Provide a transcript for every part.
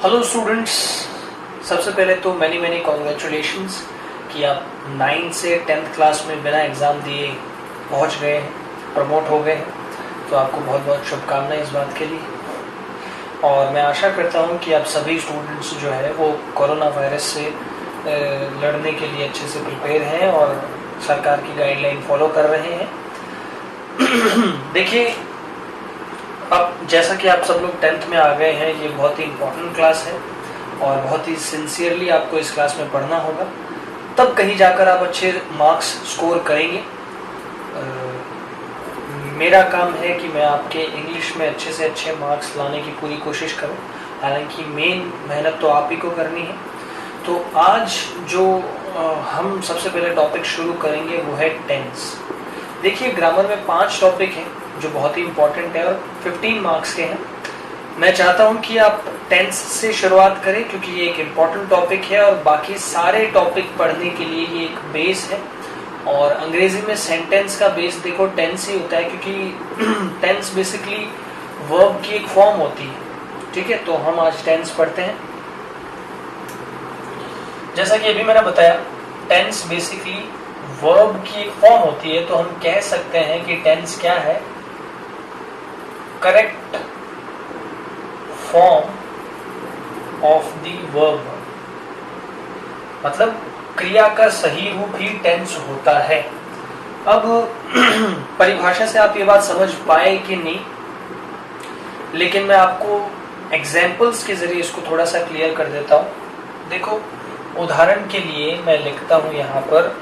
Hello students, सबसे पहले तो मैनी कॉन्ग्रेचुलेशंस कि आप 9 से 10th क्लास में बिना एग्ज़ाम दिए पहुंच गए हैं, प्रमोट हो गए हैं। तो आपको बहुत बहुत शुभकामनाएं इस बात के लिए। और मैं आशा करता हूं कि आप सभी स्टूडेंट्स जो है वो कोरोना वायरस से लड़ने के लिए अच्छे से प्रिपेयर हैं और सरकार की गाइडलाइन फॉलो कर रहे हैं। देखिए, अब जैसा कि आप सब लोग 10th में आ गए हैं, ये बहुत ही इम्पोर्टेंट क्लास है और बहुत ही सिंसियरली आपको इस क्लास में पढ़ना होगा, तब कहीं जाकर आप अच्छे मार्क्स स्कोर करेंगे। मेरा काम है कि मैं आपके इंग्लिश में अच्छे से अच्छे मार्क्स लाने की पूरी कोशिश करूं, हालांकि मेन मेहनत तो आप ही को करनी है। तो आज जो हम सबसे पहले टॉपिक शुरू करेंगे वो है टेंस। देखिए, ग्रामर में 5 टॉपिक हैं जो बहुत ही इंपॉर्टेंट है और 15 मार्क्स के हैं। मैं चाहता हूं कि आप टेंस से शुरुआत करें क्योंकि ये एक इम्पॉर्टेंट टॉपिक है और बाकी सारे टॉपिक पढ़ने के लिए ये एक बेस है। और अंग्रेजी में सेंटेंस का बेस देखो टेंस ही होता है, क्योंकि टेंस बेसिकली वर्ब की एक फॉर्म होती है। ठीक है, तो हम आज टेंस पढ़ते हैं। जैसा कि अभी मैंने बताया, टेंस बेसिकली वर्ब की एक फॉर्म होती है। तो हम कह सकते हैं कि टेंस क्या है? Correct form of the verb, मतलब क्रिया का सही रूप ही टेंस होता है। अब परिभाषा से आप ये बात समझ पाए कि नहीं, लेकिन मैं आपको एग्जाम्पल्स के जरिए इसको थोड़ा सा क्लियर कर देता हूं। देखो, उदाहरण के लिए मैं लिखता हूं, यहाँ पर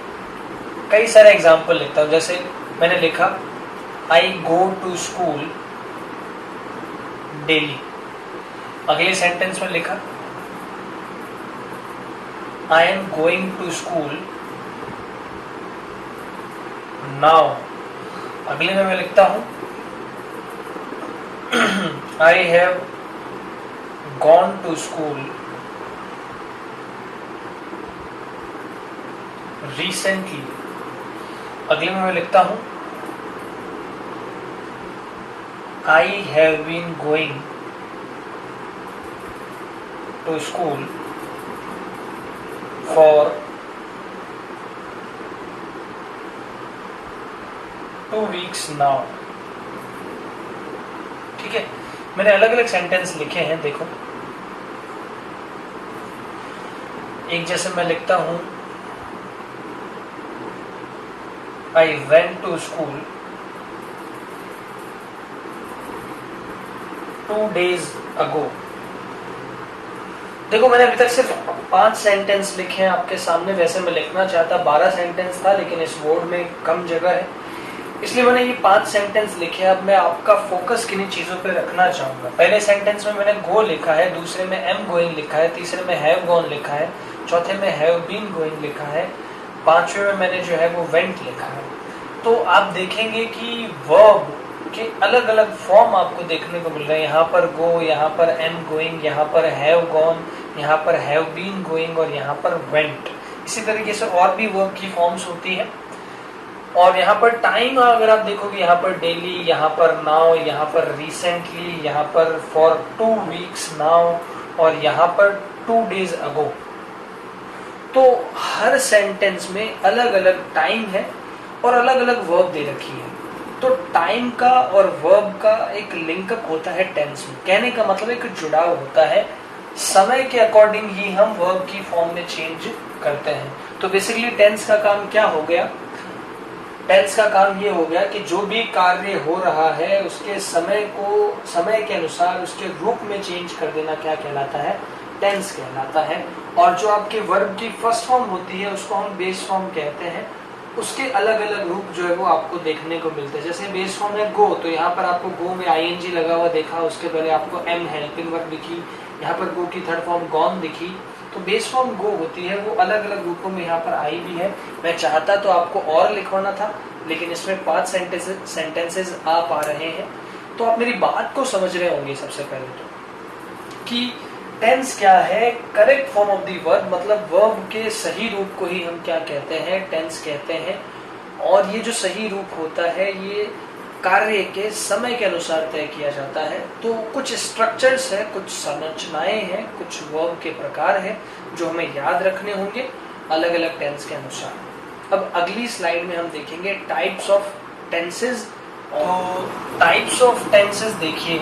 कई सारे एग्जाम्पल लिखता हूं। जैसे मैंने लिखा I go to school daily. अगले सेंटेंस में लिखा I am going to school now. अगले में मैं लिखता हूं I have gone to school recently. अगले में मैं लिखता हूं I have been going to school for 2 weeks now. ठीक है, मैंने अलग अलग सेंटेंस लिखे हैं। देखो, एक जैसे मैं लिखता हूं I went to school 2 days ago। देखो, मैंने अभी तक सिर्फ 5 सेंटेंस लिखे हैं आपके सामने। वैसे मैं लिखना चाहता 12 सेंटेंस था, लेकिन इस बोर्ड में कम जगह है, इसलिए मैंने ये 5 सेंटेंस लिखे हैं। अब मैं आपका फोकस किन्हीं चीजों पे रखना चाहूंगा। पहले सेंटेंस में मैंने गो लिखा है, दूसरे में एम गोइंग लिखा है, तीसरे में हैव गॉन लिखा है, चौथे में हैव बीन गोइंग लिखा है, 5वें में मैंने जो है वो वेंट लिखा है। तो आप देखेंगे कि वर्ब के अलग अलग फॉर्म आपको देखने को मिल रहे हैं। यहाँ पर गो, यहाँ पर एम गोइंग, यहाँ पर हैव गॉन, यहाँ पर हैव बीन गोइंग और यहाँ पर वेंट। इसी तरीके से और भी वर्ब की फॉर्म्स होती है। और यहाँ पर टाइम अगर आप देखोगे, यहाँ पर डेली, यहाँ पर नाउ, यहाँ पर रिसेंटली, यहाँ पर फॉर 2 weeks नाउ और यहाँ पर 2 days ago। तो हर सेंटेंस में अलग अलग टाइम है और अलग अलग वर्ब दे रखी है। तो टाइम का और वर्ब का एक लिंकअप होता है टेंस में। कहने का मतलब एक जुड़ाव होता है। समय के अकॉर्डिंग ही हम वर्ब की फॉर्म में चेंज करते हैं। तो बेसिकली टेंस का काम क्या हो गया? टेंस का काम ये हो गया कि जो भी कार्य हो रहा है उसके समय को समय के अनुसार उसके रूप में चेंज कर देना क्या कहलाता है? टेंस कहलाता है। और जो आपके वर्ब की फर्स्ट फॉर्म होती है उसको हम बेस फॉर्म कहते हैं। उसके अलग अलग रूप जो है वो आपको देखने को मिलते हैं। जैसे बेस फॉर्म है गो, तो यहाँ पर आपको गो में आईएनजी लगा हुआ देखा, उसके पहले आपको एम हेल्पिंग वर्ब दिखी, यहाँ पर गो की थर्ड फॉर्म गॉन दिखी। तो बेस फॉर्म गो होती है, वो अलग अलग रूपों में यहाँ पर आई भी है। मैं चाहता तो आपको और लिखवाना था, लेकिन इसमें 5 सेंटेंसेस आप आ रहे हैं। तो आप मेरी बात को समझ रहे होंगे सबसे पहले तो कि टेंस क्या है? Correct form of the verb, मतलब वर्ब के सही रूप को ही हम क्या कहते हैं? टेंस कहते हैं। और ये जो सही रूप होता है ये कार्य के समय के अनुसार तय किया जाता है। तो कुछ स्ट्रक्चर्स है, कुछ संरचनाएं हैं, कुछ वर्ब के प्रकार है जो हमें याद रखने होंगे अलग अलग टेंस के अनुसार। अब अगली स्लाइड में हम देखेंगे टाइप्स ऑफ टेंसेस। तो टाइप्स ऑफ टेंसेस देखिए,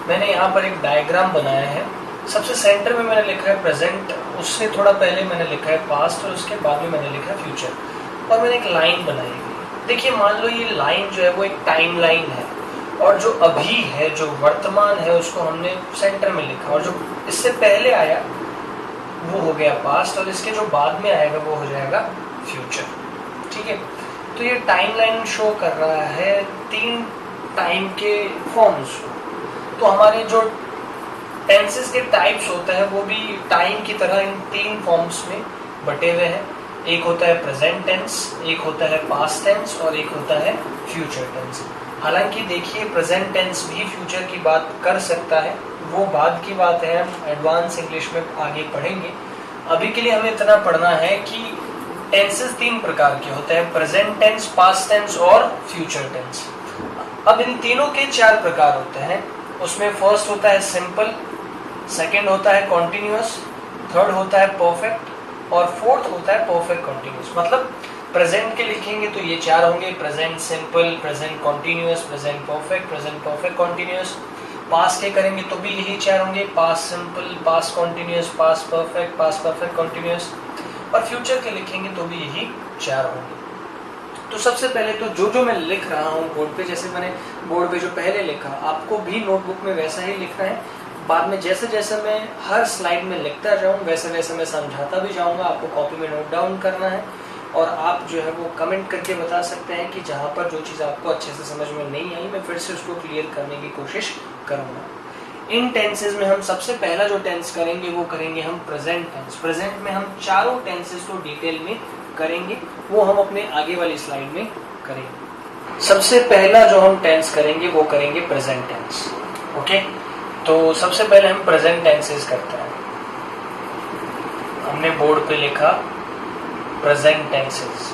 मैंने यहाँ पर एक डायग्राम बनाया है। सबसे सेंटर में मैंने लिखा है प्रेजेंट, उससे थोड़ा पहले मैंने लिखा है पास्ट और उसके बाद में मैंने लिखा है फ्यूचर, और मैंने एक लाइन बनाई हुई। देखिए मान लो ये लाइन जो है वो एक टाइम लाइन है, और जो अभी है, जो वर्तमान है, उसको हमने सेंटर में लिखा, और जो इससे पहले आया वो हो गया पास्ट, और इसके जो बाद में आएगा वो हो जाएगा फ्यूचर। ठीक है, तो ये टाइम लाइन शो कर रहा है 3 टाइम के फॉर्म्स को। तो हमारे जो टेंसेस के टाइप्स होते हैं वो भी टाइम की तरह इन 3 फॉर्म्स में बटे हुए हैं। एक होता है प्रेजेंट टेंस, एक होता है पास्ट टेंस, और एक होता है फ्यूचर टेंस। हालांकि देखिए प्रेजेंट टेंस भी फ्यूचर की बात कर सकता है, वो बाद की बात है, हम एडवांस इंग्लिश में आगे पढ़ेंगे। अभी के लिए हमें इतना पढ़ना है कि टेंसेस 3 प्रकार के होते हैं, प्रेजेंट टेंस, पास्ट टेंस और फ्यूचर टेंस। अब इन तीनों के 4 प्रकार होते हैं। उसमें फर्स्ट होता है सिंपल, सेकेंड होता है कॉन्टिन्यूअस, थर्ड होता है परफेक्ट, और फोर्थ होता है परफेक्ट कॉन्टिन्यूअस। मतलब प्रेजेंट के लिखेंगे तो ये 4 होंगे, present simple, present continuous, present perfect continuous. Past के करेंगे तो भी यही 4 होंगे, past simple, past continuous, past perfect continuous. और फ्यूचर के लिखेंगे तो भी यही 4 होंगे। तो सबसे पहले तो जो मैं लिख रहा हूँ बोर्ड पे, जैसे मैंने बोर्ड पे जो पहले लिखा, आपको भी नोटबुक में वैसा ही लिखना है। बाद में जैसे जैसे मैं हर स्लाइड में लिखता जाऊँ वैसे वैसे मैं समझाता भी जाऊँगा, आपको कॉपी में नोट डाउन करना है, और आप जो है वो कमेंट करके बता सकते हैं कि जहाँ पर जो चीज़ आपको अच्छे से समझ में नहीं आई मैं फिर से उसको क्लियर करने की कोशिश करूँगा। इन टेंसेज में हम सबसे पहला जो टेंस करेंगे वो करेंगे हम प्रेजेंट टेंस। प्रेजेंट में हम चारों टेंसेज को डिटेल में करेंगे, वो हम अपने आगे वाली स्लाइड में करेंगे। सबसे पहला जो हम टेंस करेंगे वो करेंगे प्रेजेंट टेंस। ओके, तो सबसे पहले हम प्रेजेंट टेंसेस करते हैं। हमने बोर्ड पे लिखा present tenses.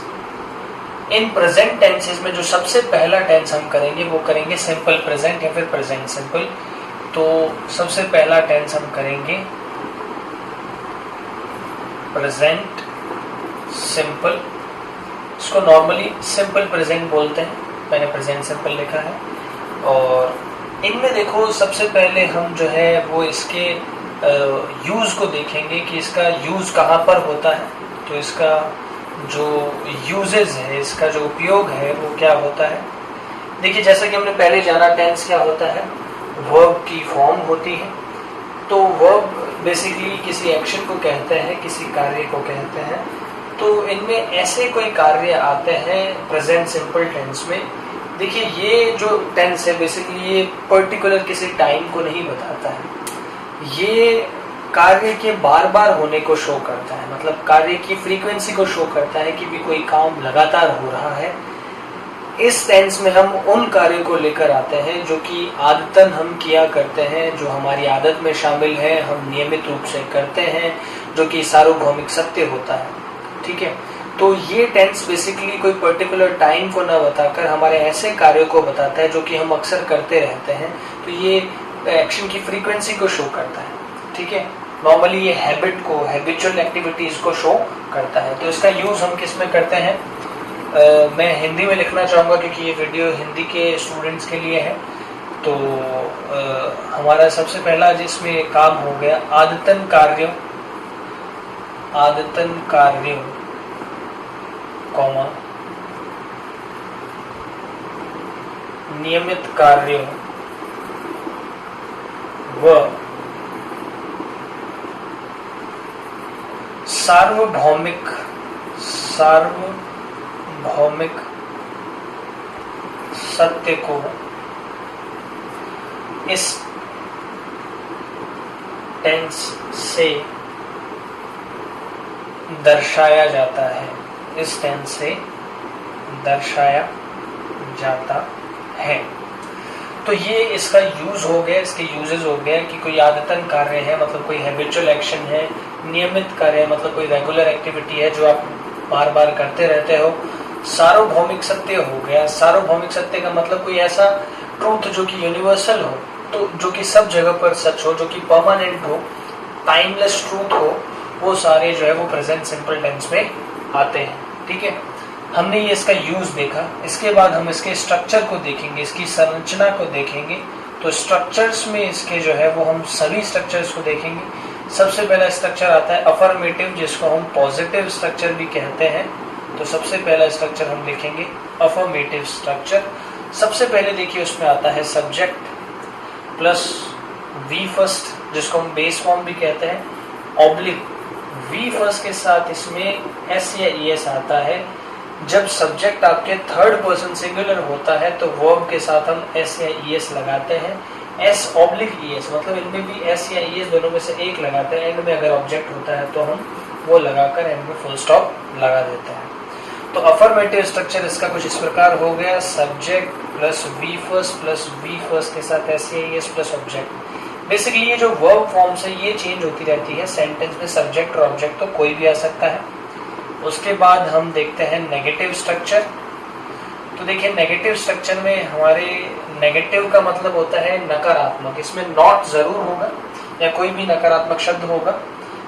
In present tenses में जो सबसे पहला टेंस हम करेंगे वो करेंगे सिंपल प्रेजेंट या फिर प्रेजेंट सिंपल। तो सबसे पहला टेंस हम करेंगे प्रेजेंट सिंपल। इसको नॉर्मली सिंपल प्रेजेंट बोलते हैं, मैंने प्रेजेंट सिंपल लिखा है। और इनमें देखो सबसे पहले हम जो है वो इसके यूज को देखेंगे कि इसका यूज कहाँ पर होता है। तो इसका जो यूजेस है, इसका जो उपयोग है वो क्या होता है। देखिए जैसा कि हमने पहले जाना, टेंस क्या होता है, वर्ब की फॉर्म होती है। तो वर्ब बेसिकली किसी एक्शन को कहते हैं, किसी कार्य को कहते हैं। तो इनमें ऐसे कोई कार्य आते हैं प्रेजेंट सिंपल टेंस में। देखिए ये जो टेंस है बेसिकली ये पर्टिकुलर किसी टाइम को नहीं बताता है, ये कार्य के बार बार होने को शो करता है, मतलब कार्य की फ्रीक्वेंसी को शो करता है कि भी कोई काम लगातार हो रहा है। इस टेंस में हम उन कार्यों को लेकर आते हैं जो कि आदतन हम किया करते हैं, जो हमारी आदत में शामिल है, हम नियमित रूप से करते हैं, जो कि सार्वभौमिक सत्य होता है। ठीक है, तो ये टेंस बेसिकली कोई पर्टिकुलर टाइम को ना बताकर हमारे ऐसे कार्यों को बताता है जो कि हम अक्सर करते रहते हैं। तो ये एक्शन की फ्रीक्वेंसी को शो करता है। ठीक है, नॉर्मली ये हैबिट को, हैबिचुअल एक्टिविटीज को शो करता है। तो इसका यूज हम किस में करते हैं, मैं हिंदी में लिखना चाहूँगा क्योंकि ये वीडियो हिंदी के स्टूडेंट्स के लिए है। तो हमारा सबसे पहला जिसमें काम हो गया आदतन कार्यों, कॉमा नियमित कार्यों व सार्वभौमिक सत्य को इस टेंस से दर्शाया जाता है, इस टेंस से दर्शाया जाता है। तो ये इसका यूज हो गया, इसके यूजेस हो गया कि कोई आदतन कार्य है मतलब कोई हैबिचुअल एक्शन है, नियमित कार्य मतलब कोई रेगुलर एक्टिविटी है जो आप बार बार करते रहते हो, सार्वभौमिक सत्य हो गया। सार्वभौमिक सत्य का मतलब कोई ऐसा ट्रूथ जो कि यूनिवर्सल हो, तो जो कि सब जगह पर सच हो, जो कि परमानेंट हो, टाइमलेस ट्रूथ हो, वो सारे जो है वो प्रेजेंट सिंपल टेंस में आते हैं। ठीक है, हमने ये इसका यूज देखा। इसके बाद हम इसके स्ट्रक्चर को देखेंगे, इसकी संरचना को देखेंगे। तो स्ट्रक्चर्स में इसके जो है वो हम सभी स्ट्रक्चर्स को देखेंगे। सबसे पहला स्ट्रक्चर आता है अफर्मेटिव, जिसको हम पॉजिटिव स्ट्रक्चर भी कहते हैं। तो सबसे पहला स्ट्रक्चर हम देखेंगे अफर्मेटिव स्ट्रक्चर। सबसे पहले देखिए उसमें आता है सब्जेक्ट प्लस वी फर्स्ट, जिसको हम बेस फॉर्म भी कहते हैं, ऑब्लिक वी फर्स्ट के साथ इसमें एस या ई एस आता है। जब सब्जेक्ट आपके थर्ड पर्सन सिंगुलर होता है तो वर्ब के साथ हम एस या ई एस लगाते हैं। एस ऑब्लिक ई एस, मतलब इनमें भी एस या ई एस दोनों में से एक लगाते हैं। एंड में अगर ऑब्जेक्ट होता है तो हम वो लगाकर एंड में फुल स्टॉप लगा देते हैं। तो अफर्मेटिव स्ट्रक्चर इसका कुछ इस प्रकार हो गया, सब्जेक्ट प्लस वी फर्स्ट के साथ एस या E S plus object. Basically ये जो वर्ब फॉर्म्स है ये चेंज होती रहती है सेंटेंस में, सब्जेक्ट और ऑब्जेक्ट तो कोई भी आ सकता है। उसके बाद हम देखते हैं नेगेटिव स्ट्रक्चर। तो देखिए नेगेटिव स्ट्रक्चर में हमारे नेगेटिव का मतलब होता है नकारात्मक। इसमें नॉट जरूर होगा या कोई भी नकारात्मक शब्द होगा।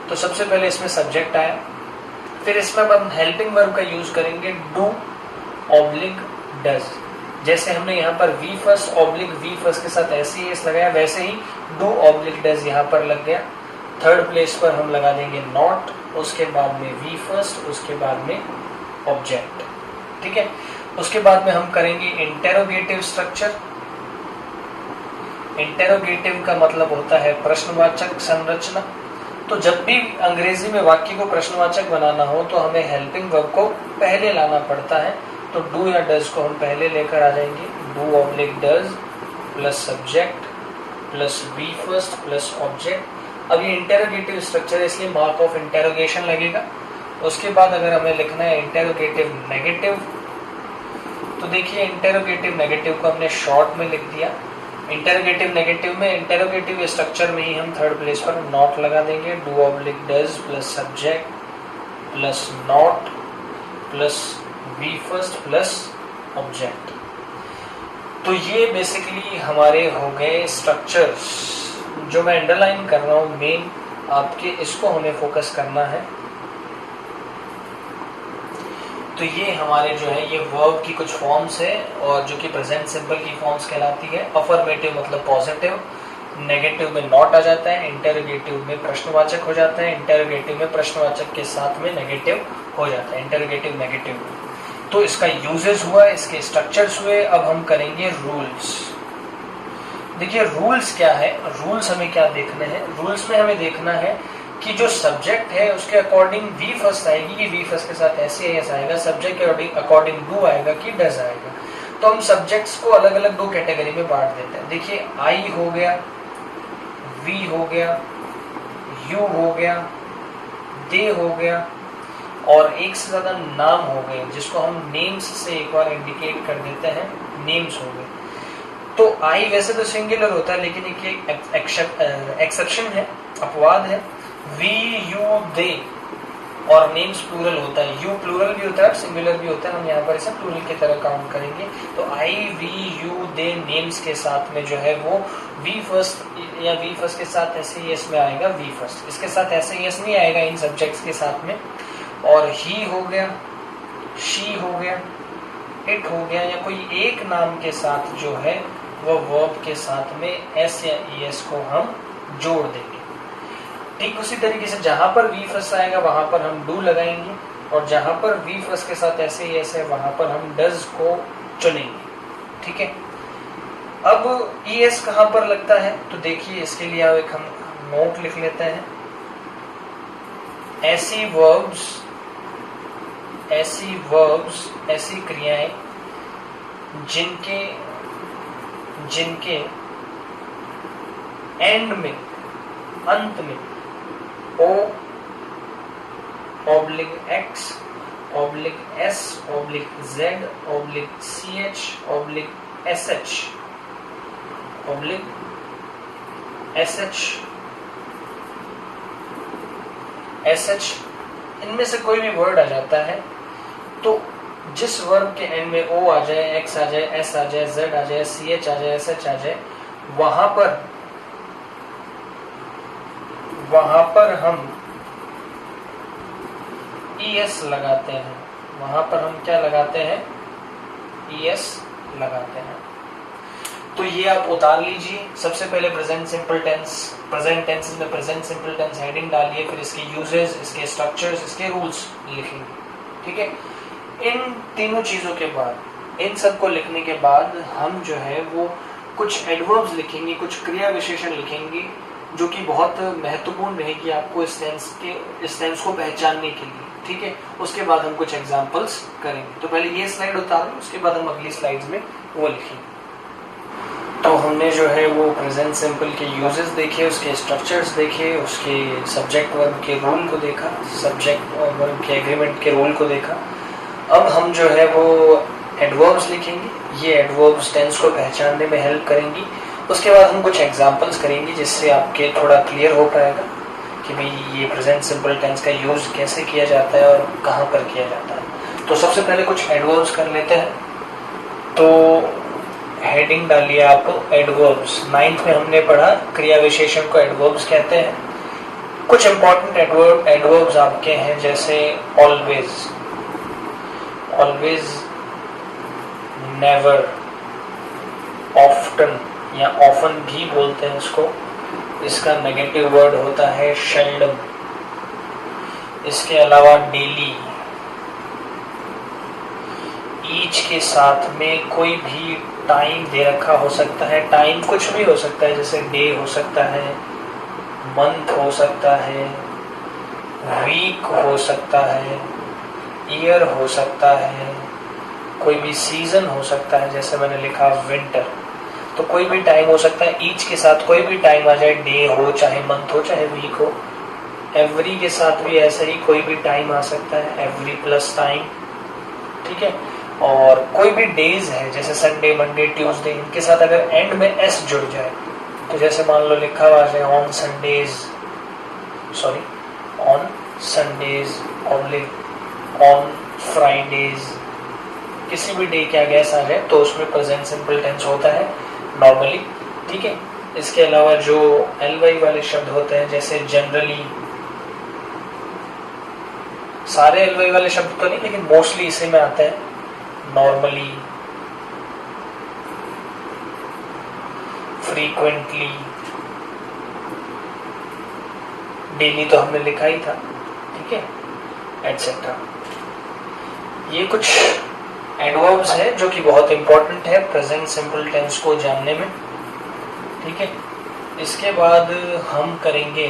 तो सबसे पहले इसमें सब्जेक्ट आया, फिर इसमें हम हेल्पिंग वर्ब का यूज करेंगे, डू ऑब्लिक डज। जैसे हमने यहाँ पर V first oblique V first के साथ ऐसे ही लगाया, वैसे ही डू ऑब्लिक डज यहाँ पर लग गया। थर्ड प्लेस पर हम लगा देंगे नॉट, उसके बाद में वी फर्स्ट, उसके बाद में ऑब्जेक्ट। ठीक है, उसके बाद में हम करेंगे इंटेरोगेटिव स्ट्रक्चर। इंटेरोगेटिव का मतलब होता है प्रश्नवाचक संरचना। तो जब भी अंग्रेजी में वाक्य को प्रश्नवाचक बनाना हो तो हमें हेल्पिंग वर्ब को पहले लाना पड़ता है। तो डू या डज को हम पहले लेकर आ जाएंगे, do oblique does plus subject plus V first plus object. अब ये इंटेरोगेटिव स्ट्रक्चर है इसलिए मार्क ऑफ इंटेरोगेशन लगेगा। उसके बाद अगर हमें लिखना है इंटेरोगेटिव नेगेटिव, तो देखिए इंटेरोगेटिव नेगेटिव को हमने शॉर्ट में लिख दिया। इंटेरोगेटिव नेगेटिव में इंटेरोगेटिव स्ट्रक्चर में ही हम थर्ड प्लेस पर नॉट लगा देंगे, do oblique does plus subject plus not plus V first plus object. तो ये बेसिकली हमारे हो गए स्ट्रक्चर्स। जो मैं अंडरलाइन कर रहा हूँ मेन, आपके इसको हमें फोकस करना है। तो ये हमारे जो है ये वर्ब की कुछ फॉर्म्स है और जो कि प्रेजेंट सिंपल की फॉर्म्स कहलाती है। अफर्मेटिव मतलब पॉजिटिव, नेगेटिव में नॉट आ जाता है, इंटेरोगेटिव में प्रश्नवाचक हो जाता है, इंटेरोगेटिव में प्रश्नवाचक के साथ में नेगेटिव हो जाता है, इंटेरोगेटिव नेगेटिव। तो इसका यूजेस हुआ, इसके स्ट्रक्चर्स हुए। अब हम करेंगे रूल्स। देखिए रूल्स क्या है, रूल्स हमें क्या देखने हैं। रूल्स में हमें देखना है कि जो सब्जेक्ट है उसके अकॉर्डिंग वी फर्स्ट आएगी कि वी फर्स्ट के साथ ऐसे एस आएगा, सब्जेक्ट के अकॉर्डिंग डू आएगा कि डज आएगा। तो हम सब्जेक्ट्स को अलग अलग दो कैटेगरी में बांट देते हैं। देखिए आई हो गया, वी हो गया, यू हो गया, दे हो गया और एक से ज्यादा नाम हो गए जिसको हम नेम्स से एक बार इंडिकेट कर देते हैं, नेम्स हो गए। तो आई वैसे तो सिंगुलर होता है लेकिन एक एक्सेप्शन है, अपवाद है। वी यू दे और नेम्स प्लूरल होता है, यू प्लूरल भी होता है सिंगुलर भी होता है, हम यहाँ पर इसे प्लूरल की तरह काउंट करेंगे। तो आई वी यू दे नेम्स के साथ में जो है वो वी फर्स्ट या वी फर्स्ट के साथ ऐसे यस में आएगा वी फर्स्ट, इसके साथ ऐसे यस नहीं आएगा इन सब्जेक्ट्स के साथ में। और ही हो गया, शी हो गया, इट हो गया या कोई एक नाम के साथ जो है वो वर्ब के साथ में एस या ई एस को हम जोड़ देंगे। ठीक उसी तरीके से जहां पर वी फर्स्ट आएगा वहां पर हम डू लगाएंगे और जहां पर वी फर्स्ट के साथ ऐसे ही ऐसे वहां पर हम डज को चुनेंगे। ठीक है, अब ई एस कहां पर लगता है तो देखिए इसके लिए एक हम नोट लिख लेते हैं। ऐसी वर्ब्स ऐसी क्रियाएं जिनके एंड में अंत में O oblique X oblique S oblique Z oblique C H oblique S H oblique S H इनमें से कोई भी वर्ड आ जाता है तो जिस वर्ब के एंड में ओ आ जाए, एक्स आ जाए, एस आ जाए, जेड आ जाए, सी एच आ जाए, एस एच आ जाए, वहां पर हम ई एस लगाते हैं। वहां पर हम क्या लगाते हैं? ई एस लगाते हैं। तो ये आप उतार लीजिए। सबसे पहले present simple tense, present tense में प्रेजेंट सिंपल टेंस हेडिंग डालिए, फिर इसके यूजेस, इसके स्ट्रक्चर्स, इसके रूल्स लिखेंगे। ठीक है। इन तीनों चीजों के बाद, इन सब को लिखने के बाद हम जो है वो कुछ एडवर्ब्स लिखेंगे, कुछ क्रिया विशेषण लिखेंगे, जो कि बहुत महत्वपूर्ण रहेगी आपको इस टेंस को पहचानने के लिए। ठीक है। उसके बाद हम कुछ एग्जांपल्स करेंगे। तो पहले ये स्लाइड उतारो, उसके बाद हम अगली स्लाइड्स में वो लिखेंगे। तो हमने जो है वो प्रेजेंट सिंपल के यूजेस देखे, उसके स्ट्रक्चर्स देखे, उसके सब्जेक्ट वर्ब के रोल को देखा, सब्जेक्ट और वर्ब के एग्रीमेंट के रोल को देखा। अब हम जो है वो एडवर्ब्स लिखेंगे। ये एडवर्ब्स टेंस को पहचानने में हेल्प करेंगी। उसके बाद हम कुछ एग्जांपल्स करेंगे जिससे आपके थोड़ा क्लियर हो पाएगा कि भाई ये प्रेजेंट सिंपल टेंस का यूज कैसे किया जाता है और कहाँ पर किया जाता है। तो सबसे पहले कुछ एडवर्ब्स कर लेते हैं। तो हेडिंग डालिए आप एडवर्ब्स। 9th में हमने पढ़ा क्रिया विशेषण को एडवर्ब्स कहते हैं। कुछ इंपॉर्टेंट एडवर्ब्स आपके हैं, जैसे ऑलवेज, ऑलवेज, नेवर, ऑफ्टन या ऑफन भी बोलते हैं इसको। इसका नेगेटिव वर्ड होता है शेल्डम। इसके अलावा डेली, ईच के साथ में कोई भी टाइम दे रखा हो सकता है। टाइम कुछ भी हो सकता है, जैसे डे हो सकता है, मंथ हो सकता है, वीक हो सकता है, ईयर हो सकता है, कोई भी सीजन हो सकता है, जैसे मैंने लिखा विंटर। तो कोई भी टाइम हो सकता है। ईच के साथ कोई भी टाइम आ जाए, डे हो, चाहे मंथ हो, चाहे वीक हो। एवरी के साथ भी ऐसा ही कोई भी टाइम आ सकता है, एवरी प्लस टाइम। ठीक है। और कोई भी डेज है, जैसे संडे, मंडे, ट्यूसडे, इनके साथ अगर एंड में एस जुड़ जाए, तो जैसे मान लो लिखा हुआ है on Sundays, sorry on Sundays, on Fridays, किसी भी डे के आगे एस आ जाए तो उसमें प्रेजेंट सिंपल टेंस होता है नॉर्मली। ठीक है। इसके अलावा जो एलवाई वाले शब्द होते हैं, जैसे जनरली, सारे एलवाई वाले शब्द तो नहीं लेकिन मोस्टली इसी में आते हैं। नॉर्मली, फ्रीक्वेंटली, डेली तो हमने लिखा ही था। ठीक है, एटसेट्रा। ये कुछ एडवर्ब्स है जो कि बहुत इंपॉर्टेंट है प्रेजेंट सिंपल टेंस को जानने में। ठीक है। इसके बाद हम करेंगे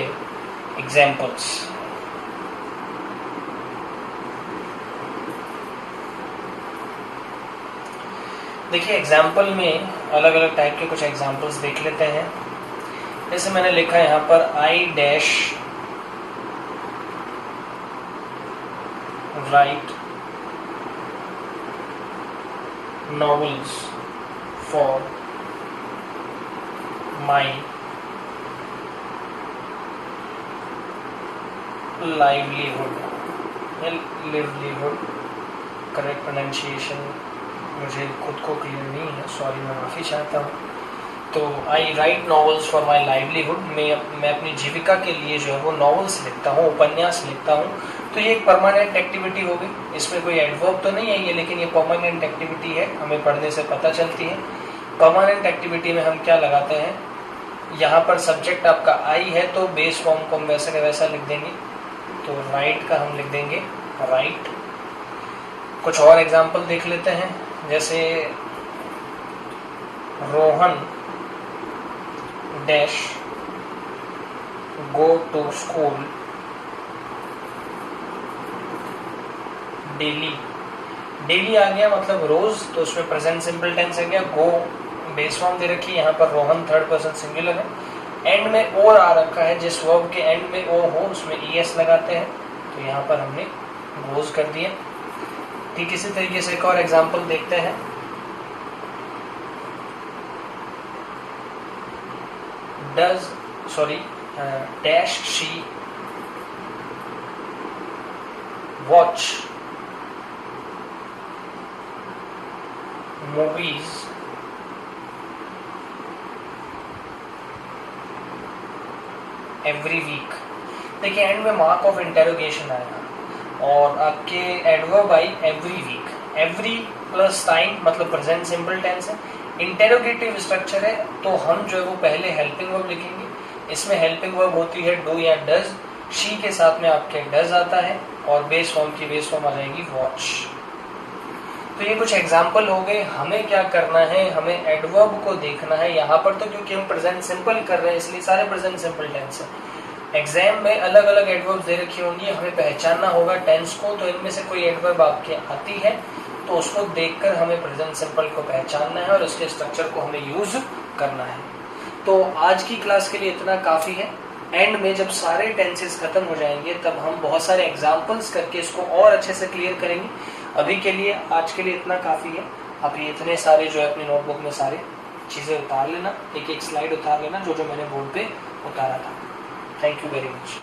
एग्जाम्पल्स। देखिए एग्जाम्पल में अलग अलग टाइप के कुछ एग्जाम्पल्स देख लेते हैं। जैसे मैंने लिखा है यहाँ पर I dash right novels for my livelihood, correct pronunciation मुझे खुद को क्लियर नहीं है, सॉरी, मैं माफ़ी चाहता हूँ। तो I write novels for my livelihood, मैं अपनी जीविका के लिए जो है वो नॉवेल्स लिखता हूँ, उपन्यास लिखता हूँ। तो ये एक परमानेंट एक्टिविटी होगी, इसमें कोई एडवर्ब तो नहीं है ये, लेकिन ये परमानेंट एक्टिविटी है, हमें पढ़ने से पता चलती है। परमानेंट एक्टिविटी में हम क्या लगाते हैं, यहाँ पर सब्जेक्ट आपका आई है तो बेस फॉर्म को हम वैसे का वैसा लिख देंगे। तो राइट का हम लिख देंगे राइट। कुछ और एग्जाम्पल देख लेते हैं, जैसे Rohan dash go to school daily. Daily आ गया मतलब रोज, तो उसमें प्रेजेंट सिंपल टेंस आ गया। गो बेस फॉर्म दे रखी है, यहाँ पर रोहन थर्ड पर्सन सिंगुलर है। एंड में और आ रखा है, जिस वर्ब के एंड में ओ हो उसमें ईएस लगाते हैं, तो यहाँ पर हमने गोज कर दिया। ठीक इसी तरीके से एक और एग्जांपल देखते हैं। Dash she watch movies every week. देखिए एंड में मार्क ऑफ इंटेरोगेशन आएगा और आपके एडवर्ब आई every week. Every plus time मतलब प्रेजेंट सिंपल टेंस है। इंटेरोगेटिव स्ट्रक्चर है तो हम जो है वो पहले हेल्पिंग वर्ब लिखेंगे। इसमें हेल्पिंग वर्ब होती है डू या डज। शी के साथ में आपके डज आता है और बेस फॉर्म की बेस फॉर्म आ जाएगी वॉच। तो ये कुछ एग्जाम्पल हो गए। हमें क्या करना है, हमें एडवर्ब को देखना है। यहाँ पर तो क्योंकि हम प्रेजेंट सिंपल कर रहे हैं इसलिए सारे प्रेजेंट सिंपल टेंस है। एग्जाम में अलग अलग एडवर्ब दे रखी होंगी, हमें पहचानना होगा टेंस को। तो इनमें से कोई एडवर्ब आपके आती है तो उसको देखकर हमें प्रेजेंट सिंपल को पहचानना है और उसके स्ट्रक्चर को हमें यूज करना है। तो आज की क्लास के लिए इतना काफी है। एंड में जब सारे टेंसेस खत्म हो जाएंगे तब हम बहुत सारे एग्जाम्पल्स करके इसको और अच्छे से क्लियर करेंगे। अभी के लिए आज के लिए इतना काफी है। आप ये इतने सारे जो है अपनी नोटबुक में सारे चीजें उतार लेना, एक एक स्लाइड उतार लेना जो जो मैंने बोर्ड पे उतारा था। Thank you very much.